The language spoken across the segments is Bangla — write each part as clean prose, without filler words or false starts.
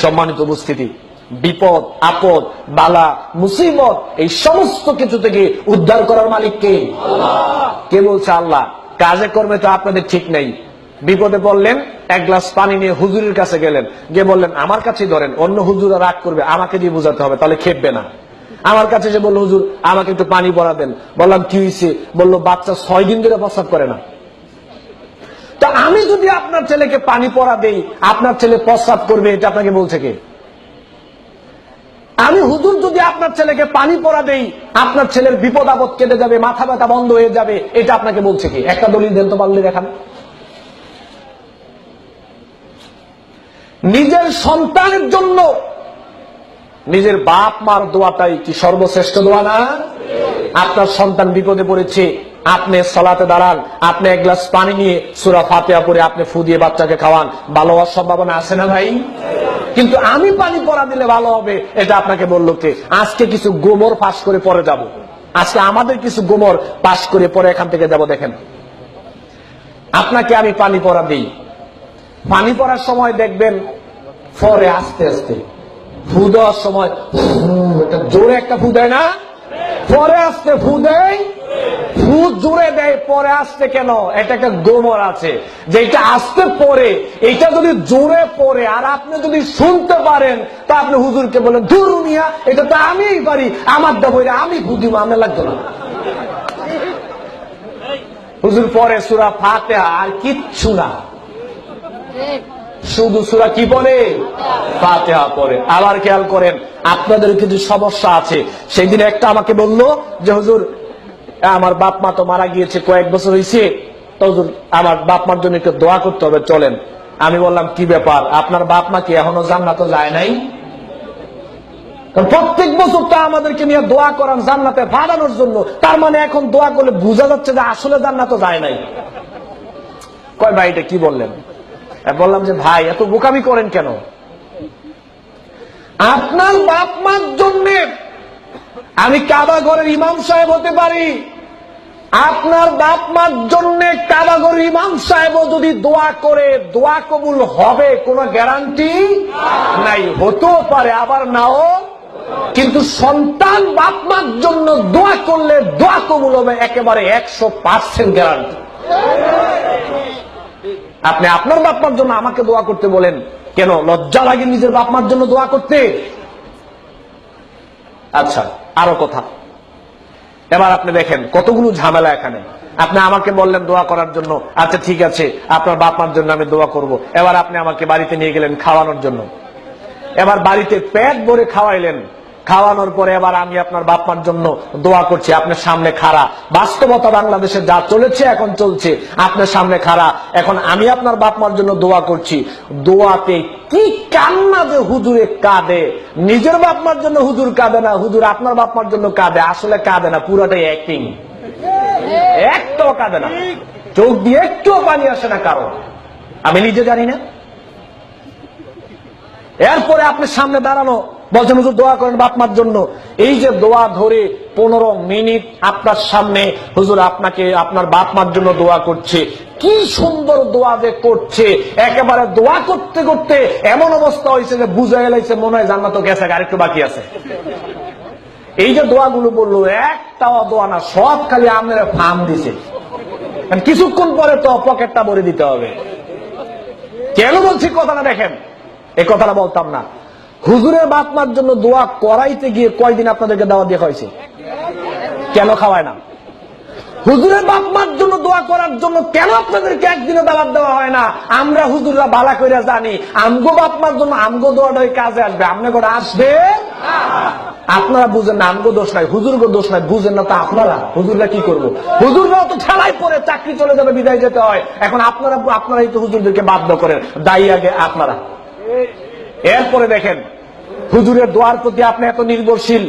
সম্মানিত উপস্থিতি, বিপদ আপদ বালা মুসিবত এই সমস্ত কিছু থেকে উদ্ধার করার মালিক কে? কে বলছে? আল্লাহ। কাজে কর্মে তো আপনাদের ঠিক নেই। বিপদে পড়লেন, এক গ্লাস পানি নিয়ে হুজুরের কাছে গেলেন, গিয়ে বললেন আমার কাছেই ধরেন, অন্য হুজুরা রাগ করবে, আমাকে দিয়ে বোঝাতে হবে, তাহলে খেপবে না। আমার কাছে এসে বললো হুজুর আমাকে একটু পানি পড়া দেন। বললাম কি হয়েছে? বললো বাচ্চা 6 দিন ধরে প্রস্রাব করে না। তা আমি যদি আপনার ছেলেকে পানি পড়া দেই, আপনার ছেলে প্রস্রাব করবে, এটা আপনাকে বলছে কে? আমি হুজুর যদি আপনার ছেলেকে পানি পড়া দেই, আপনার ছেলের বিপদ আপদ কেটে যাবে, মাথা ব্যথা বন্ধ হয়ে যাবে, এটা আপনাকে বলছে কি? একটা দলিল দেন তো পারলে দেখান। নিজের সন্তানের জন্য নিজের বাপ মার দোয়াটাই কি সর্বশ্রেষ্ঠ দোয়া না? আপনার সন্তান বিপদে পড়েছে, আপনি সালাতে দাঁড়ান, আপনি এক গ্লাস পানি নিয়ে সূরা ফাতিহা পড়ে আপনি ফু দিয়ে বাচ্চাকে খাওয়ান, ভালো হওয়ার সম্ভাবনা আছে না ভাই? কিন্তু আমি পানি পড়া দিলে ভালো হবে, এটা আপনাকে বললো কে? আজকে কিছু গোমর পাশ করে পরে যাব। আজকে আমাদের কিছু গোমর পাশ করে পরে এখান থেকে যাব। দেখেন, আপনাকে আমি পানি পড়া দিই, পানি পড়ার সময় দেখবেন পরে আস্তে আস্তে ফু দেওয়ার সময় জোরে একটা ফু দেয় না, পরে আসতে ফু দেয়, ফু জোরে দেয় পরে আসতে কেন? এটা একটা গোমর আছে, যেটা আসতে পরে, এটা যদি জোরে পড়ে আর আপনি যদি শুনতে পারেন, তা আপনি হুজুরকে বলেন ধুর মিয়া, এটা তো আমিই পারি, আমার দাবইরা আমি ফু দিব, আমার লাগতো না। হুজুর পরে সূরা ফাতিহা আর কিচ্ছু না, শুধু সূরা কি পড়ে? ফাতিহা পড়ে। আবার খেয়াল করেন, আপনাদের কিছু সমস্যা আছে। সেই দিন একটা আমাকে বললো যে হুজুর আমার বাপ মা তো মারা গিয়েছে, কয়েক বছর হয়েছে, তো হুজুর আমার বাপ মার জন্য একটু দোয়া করতে হবে, চলেন। আমি বললাম কি ব্যাপার, আপনার বাপ মা কি এখনো জান্নাতে যায় নাই? প্রত্যেক বছর তো আমাদেরকে নিয়ে দোয়া করান জান্নাতে পাঠানোর জন্য, তার মানে এখন দোয়া করলে বোঝা যাচ্ছে যে আসলে জান্নাতে যায় নাই। কয় ভাই এটা কি বললেন? বললাম যে ভাই এত বোকামি করেন কেন? আপনার বাপ মার জন্য আমি কাবা ঘরের ইমাম সাহেব হতে পারি, আপনার বাপ মার জন্য কাবা ঘরের ইমাম সাহেব যদি দোয়া করে দোয়া কবুল হবে কোনো গ্যারান্টি নাই। হতেও পারে আবার নাও, কিন্তু সন্তান বাপ মার জন্য দোয়া করলে দোয়া কবুল হবে একেবারে 100% গ্যারান্টি। আপনি আপনার বাপ মার জন্য আমাকে দোয়া করতে বলেন কেন? লজ্জা লাগে নিজের বাপ মার জন্য দোয়া করতে? আচ্ছা, আরো কথা, এবার আপনি দেখেন কতগুলো ঝামেলা এখানে। আপনি আমাকে বললেন দোয়া করার জন্য, আচ্ছা ঠিক আছে আপনার বাপ মার জন্য আমি দোয়া করব। এবার আপনি আমাকে বাড়িতে নিয়ে গেলেন খাওয়ানোর জন্য, এবার বাড়িতে পেট ভরে খাওয়াইলেন, খাওয়ানোর পরে এবার আমি আপনার বাপ মার জন্য দোয়া করছি, আপনার সামনে খাড়া। বাস্তবতা বাংলাদেশে যা চলেছে এখন চলছে, আপনার সামনে খাড়া, এখন আমি আপনার বাপ মার জন্য দোয়া করছি। দোয়াতে কি কান্না যে হুজুরে কাঁদে, নিজের বাপ মার জন্য হুজুর কাঁদে না, হুজুর আপনার বাপ মার জন্য কাঁদে। আসলে কাঁদে না, পুরোটাই অ্যাক্টিং, একটাও কাঁদে না, চোখ দিয়ে একটুও পানি আসে না কারণ আমি নিজে জানি না। এরপরে আপনি সামনে দাঁড়ানো বলছেন হুজুর দোয়া করেন বাপ মার জন্য। এই যে দোয়া ধরে 15 মিনিট আপনার সামনে হুজুর আপনাকে আপনার বাপ মার জন্য দোয়া করছে, কি সুন্দর দোয়া যে করছে, একেবারে দোয়া করতে করতে এমন অবস্থা হয়েছে যে বুঝা গেছে মনে হয় জান্নাত গেছে, আরেকটু বাকি আছে। এই যে দোয়াগুলো বললো, একটাও দোয়া না, সব খালি আপনারা ফার্ম দিছে। কিছুক্ষণ পরে তো পকেটটা ভরে দিতে হবে। কেন বলছি কথাটা দেখেন, এই কথাটা বলতাম না। হুজুরের বাপ মার জন্য দোয়া করাইতে গিয়ে কয়দিন আপনাদেরকে দাওয়াত দেওয়া হয়েছে? কেন খাওয়ায় না? হুজুরের বাপ মার জন্য দোয়া করার জন্য কেন আপনাদেরকে একদিনও দাওয়াত দেওয়া হয় না? আমরা হুজুররা ভালো করে জানি আমগো বাপ মার জন্য আমগো দোয়াটাই কাজে আসবে, আপনি করে আসবে। আপনারা বুঝেন না, আমগো দোষ নাই, হুজুরগো দোষ নাই, বুঝেন না তো আপনারা। হুজুররা কি করবো? হুজুররাও তো ঠেলাই পরে চাকরি চলে যাবে, বিদায় যেতে হয়। এখন আপনারাই তো হুজুরদেরকে বাধ্য করেন, দায়ী আগে আপনারা। এরপরে দেখেন হুজুরের দোয়ার প্রতি আপনি এত নির্ভরশীল,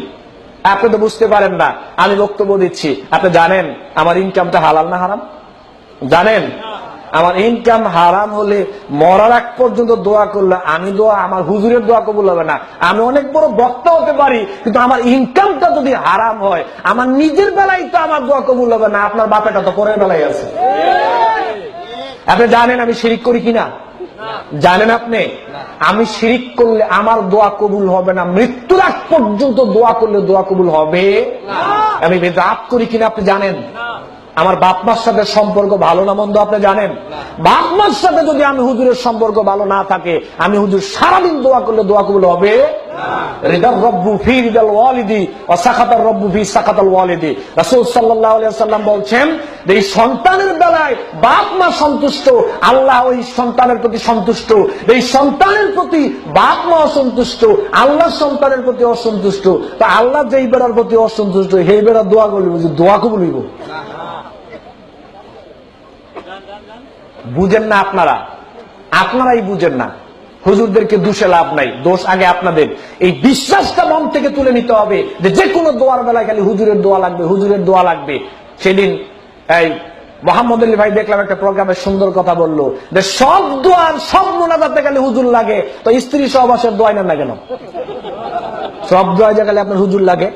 আপনি তো বুঝতে পারেন না। আমি বক্তব্য দিচ্ছি, আপনি জানেন আমার ইনকামটা হালাল না হারাম? জানেন আমার ইনকাম হারাম হলে মরার আগ পর্যন্ত দোয়া করলে আমি দোয়া, আমার হুজুরের দোয়া কবুল হবে না। আমি অনেক বড় বক্তা হতে পারি, কিন্তু আমার ইনকামটা যদি হারাম হয়, আমার নিজের বেলায় তো আমার দোয়া কবুল হবে না, আপনার বাপেটা তো পরের বেলায় আছে। আপনি জানেন আমি শিরিক করি কিনা? জানেন আপনি? আমি শিরিক করলে আমার দোয়া কবুল হবে না, মৃত্যুর আগ পর্যন্ত দোয়া করলে দোয়া কবুল হবে। আমি বেদাত করি কিনা আপনি জানেন? আমার বাপ মার সাথে সম্পর্ক ভালো না মন্দ আপনি জানেন? বাপ মার সাথে যদি আমি হুজুরের সম্পর্ক ভালো না থাকে, আমি হুজুর সারাদিন দোয়া করলে দোয়া কবুল হবে? রিদার রব্বু ফি রিদাল ওয়ালিদি ওয়া সাখাতার রব্বু ফি সাখাতাল ওয়ালিদি। রাসূল সাল্লাল্লাহু আলাইহি ওয়াসাল্লাম বলছেন যে এই সন্তানের বেলায় বাপ মা সন্তুষ্ট, আল্লাহ ওই সন্তানের প্রতি সন্তুষ্ট। এই সন্তানের প্রতি বাপ মা অসন্তুষ্ট, আল্লাহ সন্তানের প্রতি অসন্তুষ্ট। তো আল্লাহ যেই বেড়ার প্রতি অসন্তুষ্ট, সেই বেড়া দোয়া করলে দোয়া কবুল হইব? বুঝেন না আপনারা, আপনারাই বুঝেন না। হুজুরদেরকে দোষে লাভ নাই, দোষ আগে আপনাদের। এই বিশ্বাসটা মন থেকে তুলে নিতে হবে যে কোনো দোয়ার বেলায় খালি হুজুরের দোয়া লাগবে, হুজুরের দোয়া লাগবে। সেদিন এই মোহাম্মদ আলী ভাই দেখলাম একটা প্রোগ্রামে সুন্দর কথা বললো যে সব দোয়ার সব মোনাজাতে খালি হুজুর লাগে, তো স্ত্রী সহবাসের দোয়া নেন না কেন? সব দোয়া যে খালি আপনার হুজুর লাগে।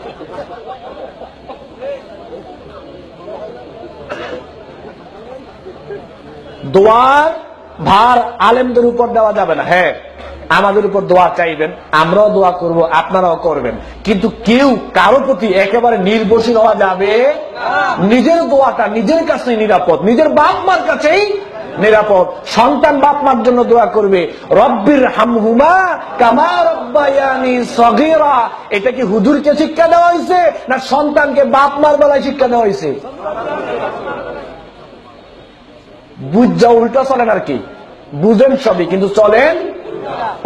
দোয়ার ভার আলেমদের উপর দেওয়া যাবে না। হ্যাঁ, আমাদের উপর দোয়া চাইবেন, আমরাও দোয়া করব, আপনারাও করবেন, কিন্তু কেউ কারো প্রতি একেবারে নির্ভরশীল হওয়া যাবে। নিজের দোয়াটা নিজের কাছেই নিরাপদ, নিজের বাপ মার কাছেই নিরাপদ। সন্তান বাপ মার জন্য দোয়া করবে, রব্বির হামহুমা কামা রব্বায়ানি সগীরা। এটা কি হুজুরকে শিক্ষা দেওয়া হয়েছে না সন্তানকে বাপ মার বেলায় শিক্ষা দেওয়া হয়েছে? বুঝা উল্টো চলেন আর কি, বুঝেন সবই কিন্তু চলেন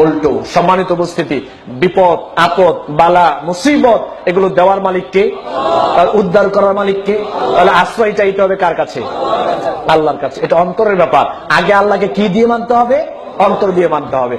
উল্টো। সম্মানিত উপস্থিতি, বিপদ আপদ বালা মুসিবত এগুলো দেওয়ার মালিককে, উদ্ধার করার মালিককে। তাহলে আশ্রয় চাইতে হবে কার কাছে? আল্লাহর কাছে। এটা অন্তরের ব্যাপার। আগে আল্লাহকে কি দিয়ে মানতে হবে? অন্তর দিয়ে মানতে হবে।